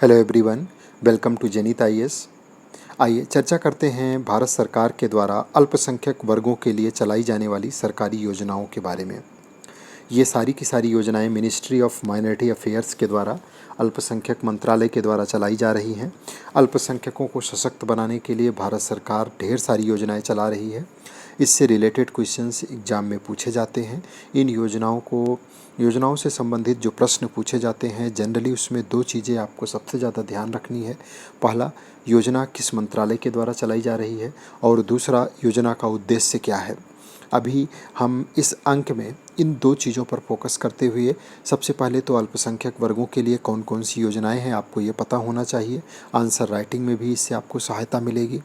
Hello everyone, welcome to Zenith IAS. आइए चर्चा करते हैं भारत सरकार के द्वारा अल्पसंख्यक वर्गों के लिए चलाई जाने वाली सरकारी योजनाओं के बारे में। ये सारी की सारी योजनाएं मिनिस्ट्री ऑफ माइनॉरिटी अफेयर्स के द्वारा अल्पसंख्यक मंत्रालय के द्वारा चलाई जा रही हैं। अल्पसंख्यकों को सशक्त बनाने के लिए भारत सरकार ढेर सारी योजनाएं चला रही है। इससे रिलेटेड क्वेश्चंस एग्जाम में पूछे जाते हैं। इन योजनाओं से संबंधित जो प्रश्न पूछे जाते हैं जनरली उसमें दो चीज़ें आपको सबसे ज़्यादा ध्यान रखनी है। पहला, योजना किस मंत्रालय के द्वारा चलाई जा रही है, और दूसरा, योजना का उद्देश्य क्या है। अभी हम इस अंक में इन दो चीज़ों पर फोकस करते हुए सबसे पहले तो अल्पसंख्यक वर्गों के लिए कौन कौन सी योजनाएं हैं आपको ये पता होना चाहिए। आंसर राइटिंग में भी इससे आपको सहायता मिलेगी।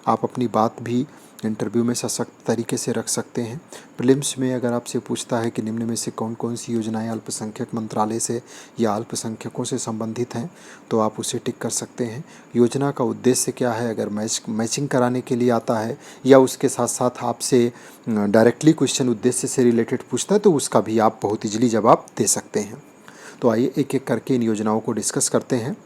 आप अपनी बात भी इंटरव्यू में सशक्त तरीके से रख सकते हैं। प्रीलिम्स में अगर आपसे पूछता है कि निम्न में से कौन कौन सी योजनाएं अल्पसंख्यक मंत्रालय से या अल्पसंख्यकों से संबंधित हैं, तो आप उसे टिक कर सकते हैं। योजना का उद्देश्य क्या है, अगर मैचिंग कराने के लिए आता है या उसके साथ साथ आपसे डायरेक्टली क्वेश्चन उद्देश्य से रिलेटेड पूछता है, तो उसका भी आप बहुत ईजिली जवाब दे सकते हैं। तो आइए एक एक करके इन योजनाओं को डिस्कस करते हैं।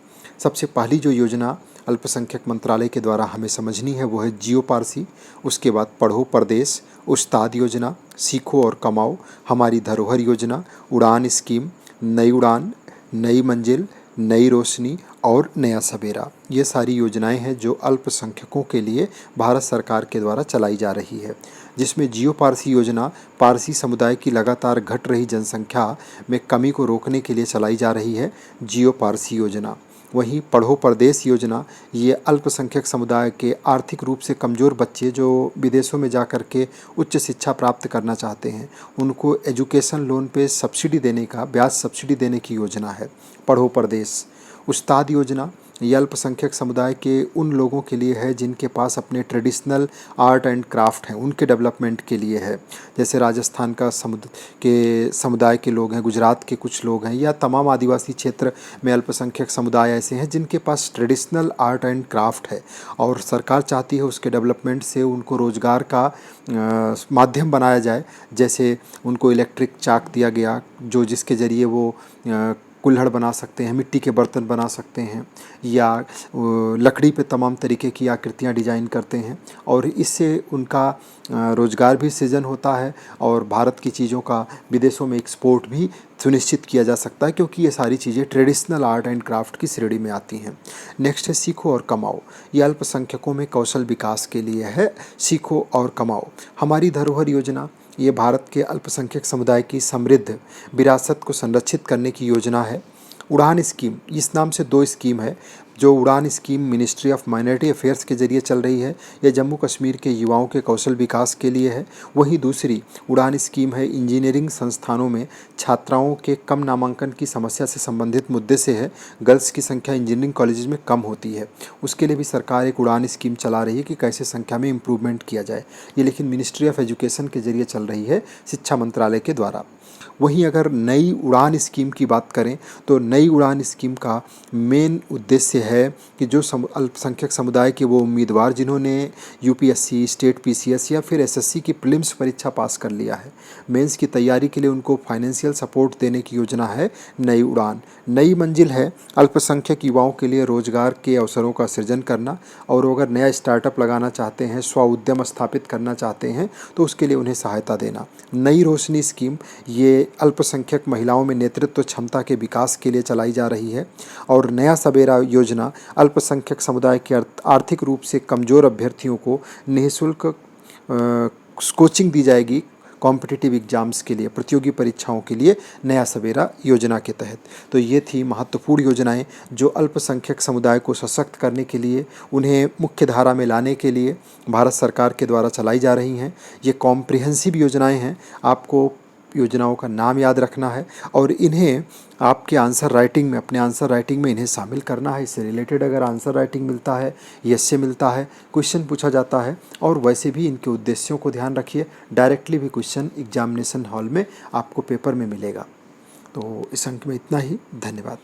सबसे पहली जो योजना अल्पसंख्यक मंत्रालय के द्वारा हमें समझनी है वो है जियो पारसी। उसके बाद पढ़ो परदेश, उस्ताद योजना, सीखो और कमाओ, हमारी धरोहर योजना, उड़ान स्कीम, नई उड़ान, नई मंजिल, नई रोशनी और नया सवेरा। ये सारी योजनाएं हैं जो अल्पसंख्यकों के लिए भारत सरकार के द्वारा चलाई जा रही है। जिसमें जियो पारसी योजना पारसी समुदाय की लगातार घट रही जनसंख्या में कमी को रोकने के लिए चलाई जा रही है, जियो पारसी योजना। वहीं पढ़ो परदेश योजना, ये अल्पसंख्यक समुदाय के आर्थिक रूप से कमज़ोर बच्चे जो विदेशों में जा कर के उच्च शिक्षा प्राप्त करना चाहते हैं, उनको एजुकेशन लोन पे सब्सिडी देने का, ब्याज सब्सिडी देने की योजना है पढ़ो परदेश। उस्ताद योजना, ये अल्पसंख्यक समुदाय के उन लोगों के लिए है जिनके पास अपने ट्रेडिशनल आर्ट एंड क्राफ्ट हैं, उनके डेवलपमेंट के लिए है। जैसे राजस्थान का समुदाय के लोग हैं, गुजरात के कुछ लोग हैं, या तमाम आदिवासी क्षेत्र में अल्पसंख्यक समुदाय ऐसे हैं जिनके पास ट्रेडिशनल आर्ट एंड क्राफ्ट है, और सरकार चाहती है उसके डेवलपमेंट से उनको रोज़गार का माध्यम बनाया जाए। जैसे उनको इलेक्ट्रिक चाक दिया गया, जो जिसके ज़रिए वो कुल्हड़ बना सकते हैं, मिट्टी के बर्तन बना सकते हैं, या लकड़ी पे तमाम तरीके की आकृतियाँ डिजाइन करते हैं, और इससे उनका रोज़गार भी सृजन होता है और भारत की चीज़ों का विदेशों में एक्सपोर्ट भी सुनिश्चित किया जा सकता है, क्योंकि ये सारी चीज़ें ट्रेडिशनल आर्ट एंड क्राफ्ट की श्रेणी में आती हैं। नेक्स्ट है सीखो और कमाओ। ये अल्पसंख्यकों में कौशल विकास के लिए है, सीखो और कमाओ। हमारी धरोहर योजना, ये भारत के अल्पसंख्यक समुदाय की समृद्ध विरासत को संरक्षित करने की योजना है। उड़ान स्कीम, इस नाम से दो स्कीम है। जो उड़ान scheme ministry of minority affairs के ज़रिए चल रही है, यह जम्मू कश्मीर के युवाओं के कौशल विकास के लिए है। वहीं दूसरी उड़ान स्कीम है इंजीनियरिंग संस्थानों में छात्राओं के कम नामांकन की समस्या से संबंधित मुद्दे से है। गर्ल्स की संख्या इंजीनियरिंग कॉलेजेस में कम होती है, उसके लिए भी सरकार एक उड़ान स्कीम चला रही है कि कैसे संख्या में इम्प्रूवमेंट किया जाए। ये लेकिन मिनिस्ट्री ऑफ एजुकेशन के ज़रिए चल रही है, शिक्षा मंत्रालय के द्वारा। वहीं अगर नई उड़ान स्कीम की बात करें तो नई उड़ान स्कीम का मेन उद्देश्य है कि जो अल्पसंख्यक समुदाय के वो उम्मीदवार जिन्होंने यूपीएससी, स्टेट पीसीएस या फिर एसएससी की प्रीलिम्स परीक्षा पास कर लिया है, मेंस की तैयारी के लिए उनको फाइनेंशियल सपोर्ट देने की योजना है नई उड़ान। नई मंजिल है अल्पसंख्यक युवाओं के लिए रोजगार के अवसरों का सृजन करना, और अगर नया स्टार्टअप लगाना चाहते हैं, स्व उद्यम स्थापित करना चाहते हैं, तो उसके लिए उन्हें सहायता देना। नई रोशनी स्कीम, ये अल्पसंख्यक महिलाओं में नेतृत्व क्षमता के विकास के लिए चलाई जा रही है। और नया सवेरा योजना, अल्पसंख्यक समुदाय के आर्थिक रूप से कमज़ोर अभ्यर्थियों को निःशुल्क कोचिंग दी जाएगी कॉम्पिटिटिव एग्जाम्स के लिए, प्रतियोगी परीक्षाओं के लिए, नया सवेरा योजना के तहत। तो ये थी महत्वपूर्ण योजनाएं जो अल्पसंख्यक समुदाय को सशक्त करने के लिए, उन्हें मुख्य धारा में लाने के लिए भारत सरकार के द्वारा चलाई जा रही हैं। ये कॉम्प्रिहेंसिव योजनाएं हैं। आपको योजनाओं का नाम याद रखना है और इन्हें आपके आंसर राइटिंग में, अपने आंसर राइटिंग में इन्हें शामिल करना है। इससे रिलेटेड अगर आंसर राइटिंग मिलता है, यस से मिलता है, क्वेश्चन पूछा जाता है, और वैसे भी इनके उद्देश्यों को ध्यान रखिए। डायरेक्टली भी क्वेश्चन एग्जामिनेशन हॉल में आपको पेपर में मिलेगा। तो इस अंक में इतना ही। धन्यवाद।